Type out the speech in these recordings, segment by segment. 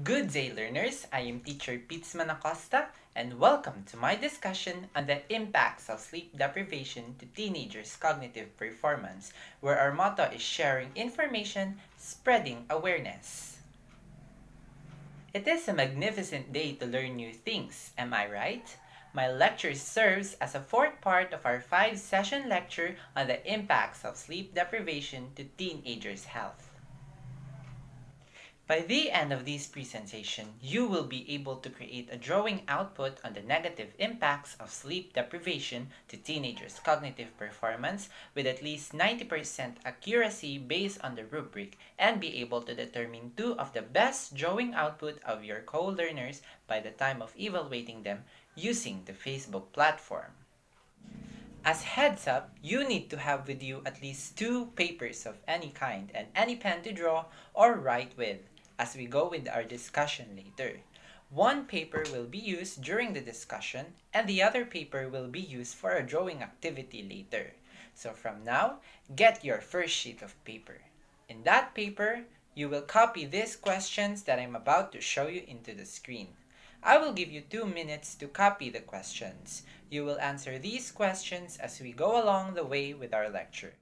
Good day, learners. I am teacher Pitzman Acosta, and welcome to my discussion on the impacts of sleep deprivation to teenagers' cognitive performance, where our motto is sharing information, spreading awareness. It is a magnificent day to learn new things, am I right? My lecture serves as a fourth part of our 5-session lecture on the impacts of sleep deprivation to teenagers' health. By the end of this presentation, you will be able to create a drawing output on the negative impacts of sleep deprivation to teenagers' cognitive performance with at least 90% accuracy based on the rubric and be able to determine two of the best drawing output of your co-learners by the time of evaluating them using the Facebook platform. As heads up, you need to have with you at least 2 papers of any kind and any pen to draw or write with as we go with our discussion later. One paper will be used during the discussion and the other paper will be used for a drawing activity later. So from now, get your first sheet of paper. In that paper, you will copy these questions that I'm about to show you into the screen. I will give you 2 minutes to copy the questions. You will answer these questions as we go along the way with our lecture.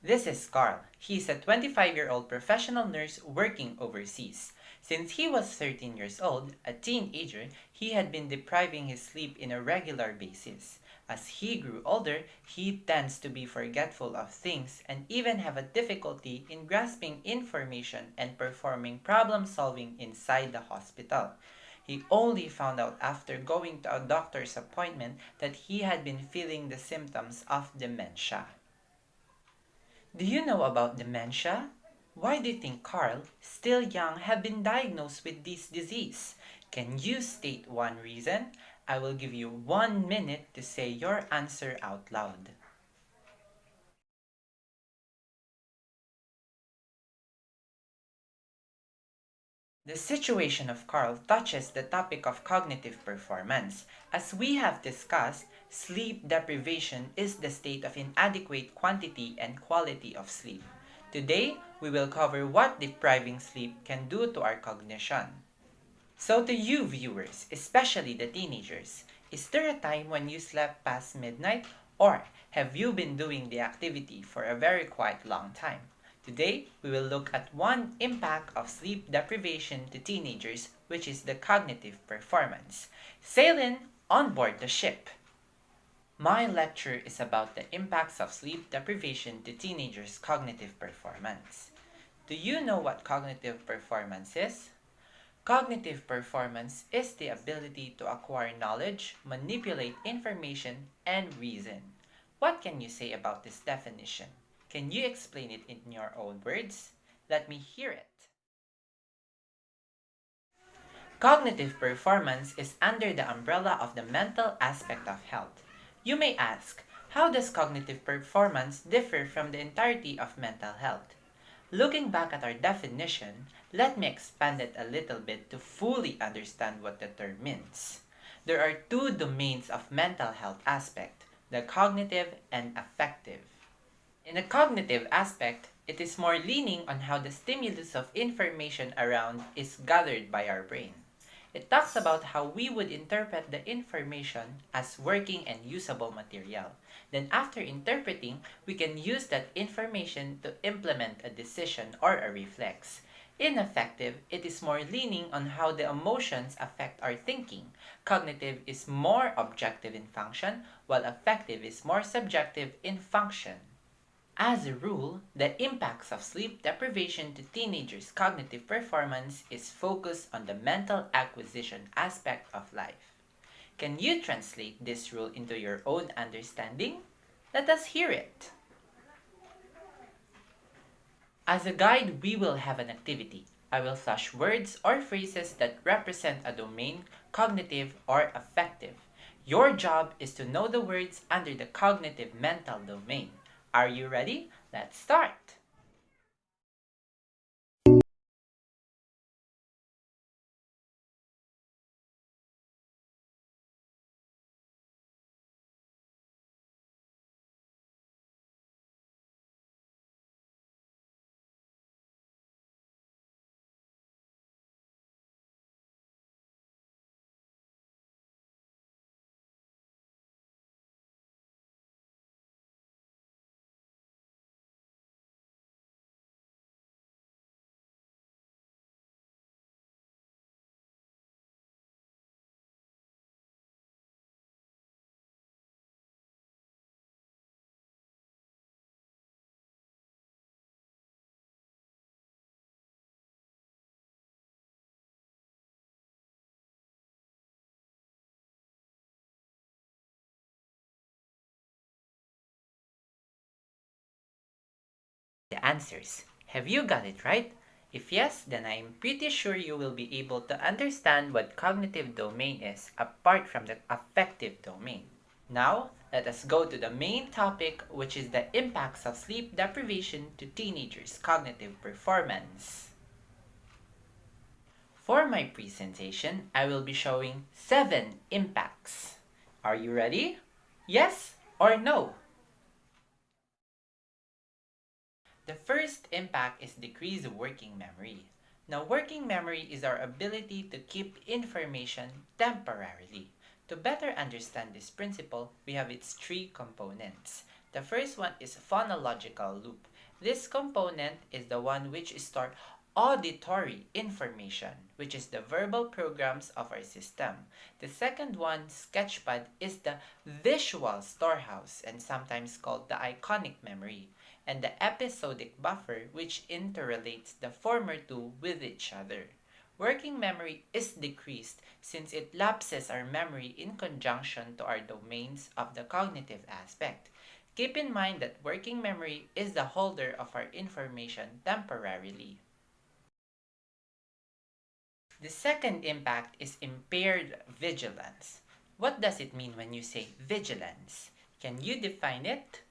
This is Carl. He's a 25-year-old professional nurse working overseas. Since he was 13 years old, a teenager, he had been depriving his sleep in a regular basis. As he grew older, he tends to be forgetful of things and even have a difficulty in grasping information and performing problem solving inside the hospital. He only found out after going to a doctor's appointment that he had been feeling the symptoms of dementia. Do you know about dementia? Why do you think Carl, still young, have been diagnosed with this disease? Can you state one reason? I will give you 1 minute to say your answer out loud. The situation of Carl touches the topic of cognitive performance. As we have discussed, sleep deprivation is the state of inadequate quantity and quality of sleep. Today, we will cover what depriving sleep can do to our cognition. So to you viewers, especially the teenagers, is there a time when you slept past midnight or have you been doing the activity for a very quite long time? Today, we will look at one impact of sleep deprivation to teenagers, which is the cognitive performance. Sail in on board the ship. My lecture is about the impacts of sleep deprivation to teenagers' cognitive performance. Do you know what cognitive performance is? Cognitive performance is the ability to acquire knowledge, manipulate information, and reason. What can you say about this definition? Can you explain it in your own words? Let me hear it. Cognitive performance is under the umbrella of the mental aspect of health. You may ask, how does cognitive performance differ from the entirety of mental health? Looking back at our definition, let me expand it a little bit to fully understand what the term means. There are 2 domains of mental health aspect, the cognitive and affective. In the cognitive aspect, it is more leaning on how the stimulus of information around is gathered by our brain. It talks about how we would interpret the information as working and usable material. Then after interpreting, we can use that information to implement a decision or a reflex. In affective, it is more leaning on how the emotions affect our thinking. Cognitive is more objective in function, while affective is more subjective in function. As a rule, the impacts of sleep deprivation to teenagers' cognitive performance is focused on the mental acquisition aspect of life. Can you translate this rule into your own understanding? Let us hear it. As a guide, we will have an activity. I will flash words or phrases that represent a domain, cognitive or affective. Your job is to know the words under the cognitive mental domain. Are you ready? Let's start! The answers. Have you got it right? If yes, then I am pretty sure you will be able to understand what cognitive domain is apart from the affective domain. Now, let us go to the main topic, which is the impacts of sleep deprivation to teenagers' cognitive performance. For my presentation, I will be showing 7 impacts. Are you ready? Yes or no? The first impact is decreased working memory. Now, working memory is our ability to keep information temporarily. To better understand this principle, we have its 3 components. The first one is phonological loop. This component is the one which stores auditory information, which is the verbal programs of our system. The second one, sketchpad, is the visual storehouse and sometimes called the iconic memory, and the episodic buffer, which interrelates the former two with each other. Working memory is decreased since it lapses our memory in conjunction to our domains of the cognitive aspect. Keep in mind that working memory is the holder of our information temporarily. The second impact is impaired vigilance. What does it mean when you say vigilance? Can you define it?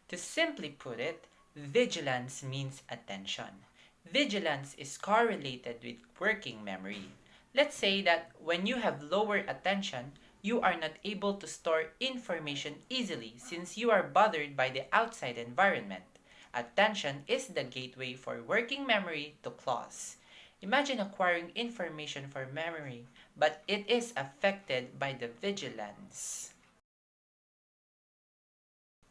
To simply put it, vigilance means attention. Vigilance is correlated with working memory. Let's say that when you have lower attention, you are not able to store information easily since you are bothered by the outside environment. Attention is the gateway for working memory to close. Imagine acquiring information for memory, but it is affected by the vigilance.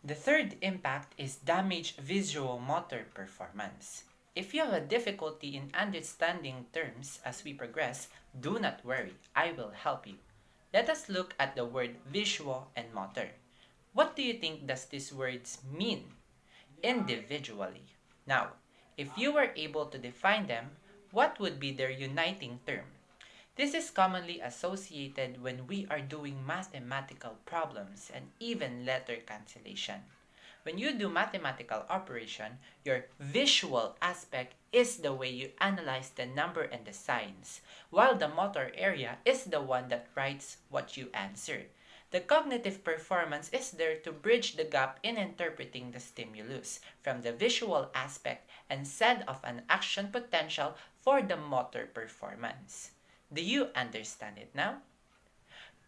The third impact is damaged visual motor performance. If you have a difficulty in understanding terms as we progress, do not worry, I will help you. Let us look at the word visual and motor. What do you think does these words mean individually? Now, if you were able to define them, what would be their uniting term? This is commonly associated when we are doing mathematical problems and even letter cancellation. When you do mathematical operation, your visual aspect is the way you analyze the number and the signs, while the motor area is the one that writes what you answer. The cognitive performance is there to bridge the gap in interpreting the stimulus from the visual aspect and set of an action potential for the motor performance. Do you understand it now?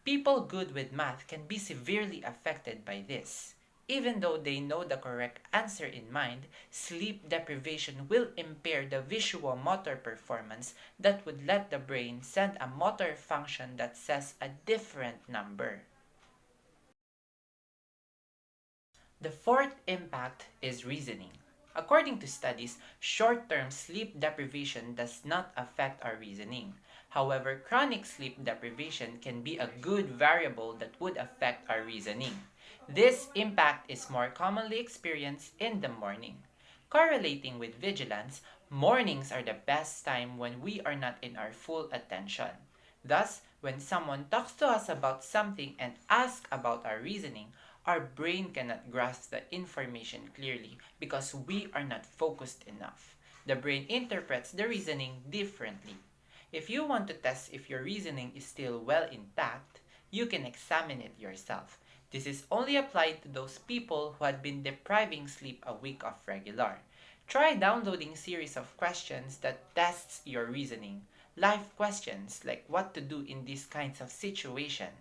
People good with math can be severely affected by this. Even though they know the correct answer in mind, sleep deprivation will impair the visual motor performance that would let the brain send a motor function that says a different number. The fourth impact is reasoning. According to studies, short-term sleep deprivation does not affect our reasoning. However, chronic sleep deprivation can be a good variable that would affect our reasoning. This impact is more commonly experienced in the morning. Correlating with vigilance, mornings are the best time when we are not in our full attention. Thus, when someone talks to us about something and asks about our reasoning, our brain cannot grasp the information clearly because we are not focused enough. The brain interprets the reasoning differently. If you want to test if your reasoning is still well intact, you can examine it yourself. This is only applied to those people who had been depriving sleep a week of regular. Try downloading series of questions that tests your reasoning. Life questions like what to do in these kinds of situation.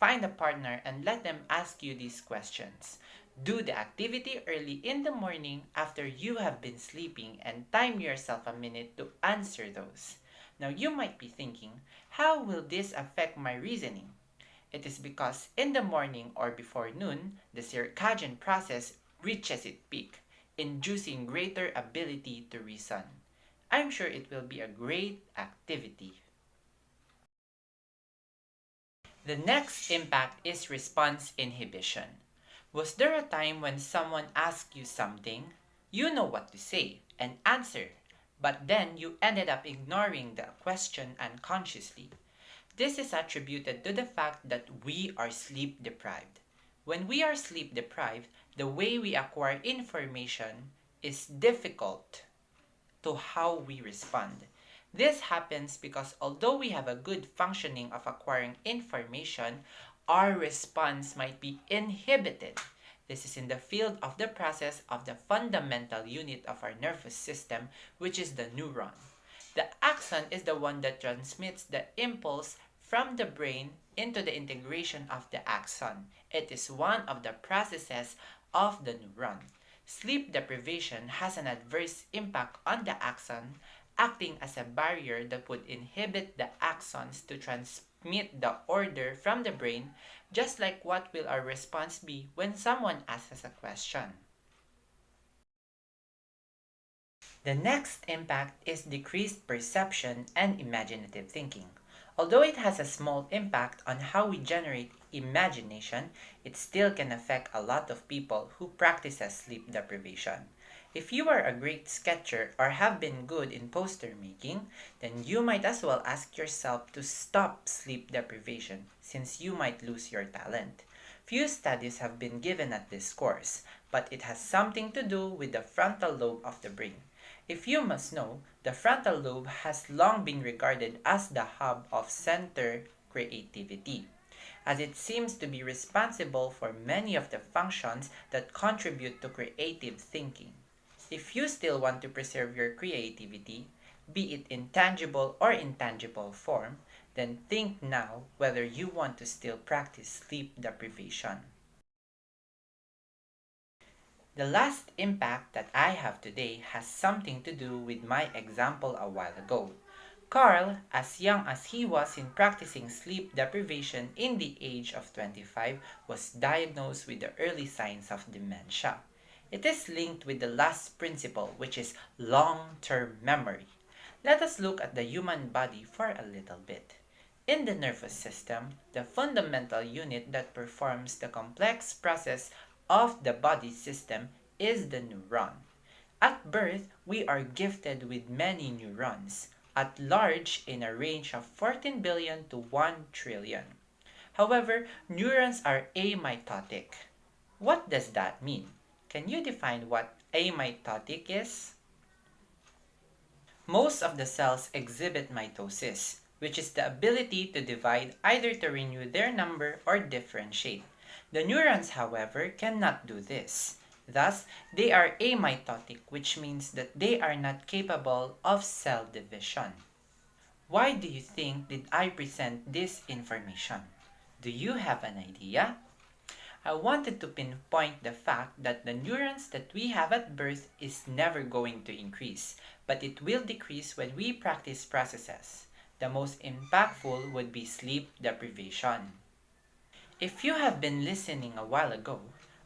Find a partner and let them ask you these questions. Do the activity early in the morning after you have been sleeping and time yourself a minute to answer those. Now you might be thinking, how will this affect my reasoning? It is because in the morning or before noon, the circadian process reaches its peak, inducing greater ability to reason. I'm sure it will be a great activity. The next impact is response inhibition. Was there a time when someone asked you something? You know what to say and answer, but then you ended up ignoring the question unconsciously. This is attributed to the fact that we are sleep deprived. When we are sleep deprived, the way we acquire information is difficult to how we respond. This happens because although we have a good functioning of acquiring information, our response might be inhibited. This is in the field of the process of the fundamental unit of our nervous system, which is the neuron. The axon is the one that transmits the impulse from the brain into the integration of the axon. It is one of the processes of the neuron. Sleep deprivation has an adverse impact on the axon, acting as a barrier that would inhibit the axons to transmit the order from the brain, just like what will our response be when someone asks us a question. The next impact is decreased perception and imaginative thinking. Although it has a small impact on how we generate imagination, it still can affect a lot of people who practices sleep deprivation. If you are a great sketcher or have been good in poster making, then you might as well ask yourself to stop sleep deprivation since you might lose your talent. Few studies have been given at this course, but it has something to do with the frontal lobe of the brain. If you must know, the frontal lobe has long been regarded as the hub of center creativity, as it seems to be responsible for many of the functions that contribute to creative thinking. If you still want to preserve your creativity, be it in tangible or intangible form, then think now whether you want to still practice sleep deprivation. The last impact that I have today has something to do with my example a while ago. Carl, as young as he was in practicing sleep deprivation in the age of 25, was diagnosed with the early signs of dementia. It is linked with the last principle, which is long-term memory. Let us look at the human body for a little bit. In the nervous system, the fundamental unit that performs the complex process of the body system is the neuron. At birth, we are gifted with many neurons, at large in a range of 14 billion to 1 trillion. However, neurons are amitotic. What does that mean? Can you define what amitotic is? Most of the cells exhibit mitosis, which is the ability to divide either to renew their number or differentiate. The neurons, however, cannot do this. Thus, they are amitotic, which means that they are not capable of cell division. Why do you think did I present this information? Do you have an idea? I wanted to pinpoint the fact that the neurons that we have at birth is never going to increase, but it will decrease when we practice processes. The most impactful would be sleep deprivation. If you have been listening a while ago,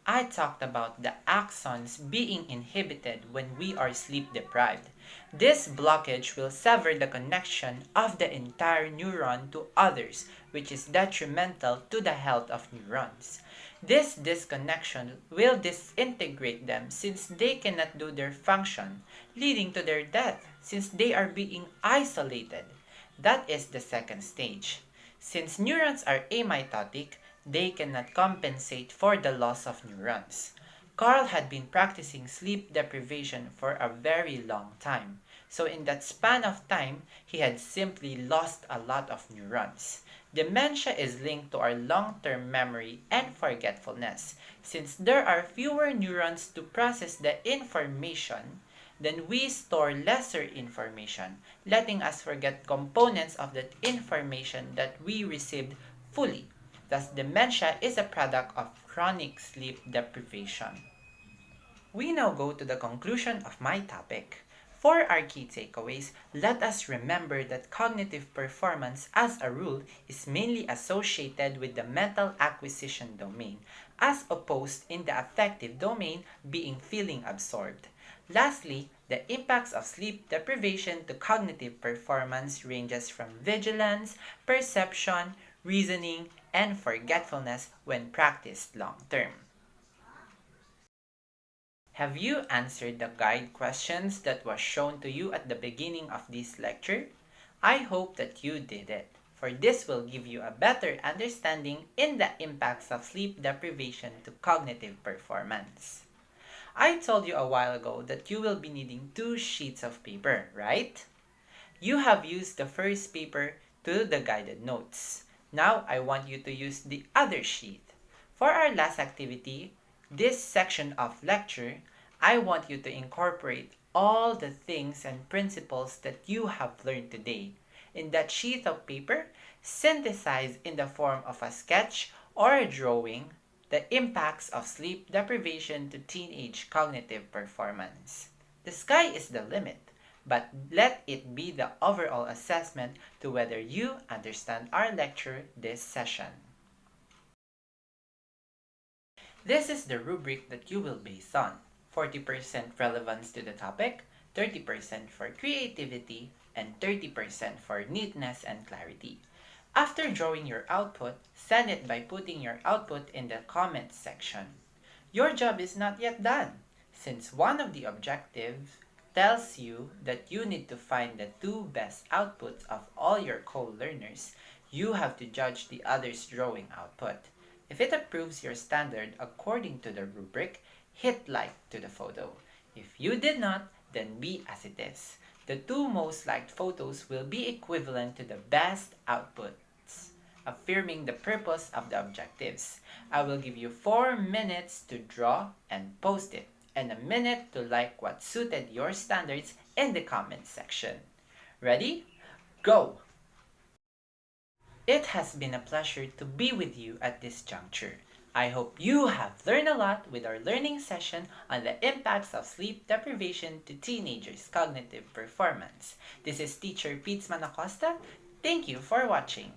I talked about the axons being inhibited when we are sleep deprived. This blockage will sever the connection of the entire neuron to others, which is detrimental to the health of neurons. This disconnection will disintegrate them since they cannot do their function, leading to their death since they are being isolated. That is the second stage. Since neurons are amitotic, they cannot compensate for the loss of neurons. Carl had been practicing sleep deprivation for a very long time. So in that span of time, he had simply lost a lot of neurons. Dementia is linked to our long-term memory and forgetfulness. Since there are fewer neurons to process the information, then we store lesser information, letting us forget components of that information that we received fully. Thus, dementia is a product of chronic sleep deprivation. We now go to the conclusion of my topic. For our key takeaways, let us remember that cognitive performance as a rule is mainly associated with the mental acquisition domain, as opposed in the affective domain being feeling absorbed. Lastly, the impacts of sleep deprivation to cognitive performance ranges from vigilance, perception, reasoning, and forgetfulness when practiced long term. Have you answered the guide questions that was shown to you at the beginning of this lecture? I hope that you did it, for this will give you a better understanding in the impacts of sleep deprivation to cognitive performance. I told you a while ago that you will be needing 2 sheets of paper, right? You have used the first paper to the guided notes. Now I want you to use the other sheet. For our last activity, this section of lecture, I want you to incorporate all the things and principles that you have learned today. In that sheet of paper, synthesize in the form of a sketch or a drawing the impacts of sleep deprivation to teenage cognitive performance. The sky is the limit, but let it be the overall assessment to whether you understand our lecture this session. This is the rubric that you will base on: 40% relevance to the topic, 30% for creativity, and 30% for neatness and clarity. After drawing your output, send it by putting your output in the comments section. Your job is not yet done, since one of the objectives tells you that you need to find the 2 best outputs of all your co-learners. You have to judge the other's drawing output. If it approves your standard according to the rubric, hit like to the photo. If you did not, then be as it is. The 2 most liked photos will be equivalent to the best outputs, affirming the purpose of the objectives. I will give you 4 minutes to draw and post it, and a minute to like what suited your standards in the comments section. Ready? Go! It has been a pleasure to be with you at this juncture. I hope you have learned a lot with our learning session on the impacts of sleep deprivation to teenagers' cognitive performance. This is Teacher Pete Manacosta. Thank you for watching.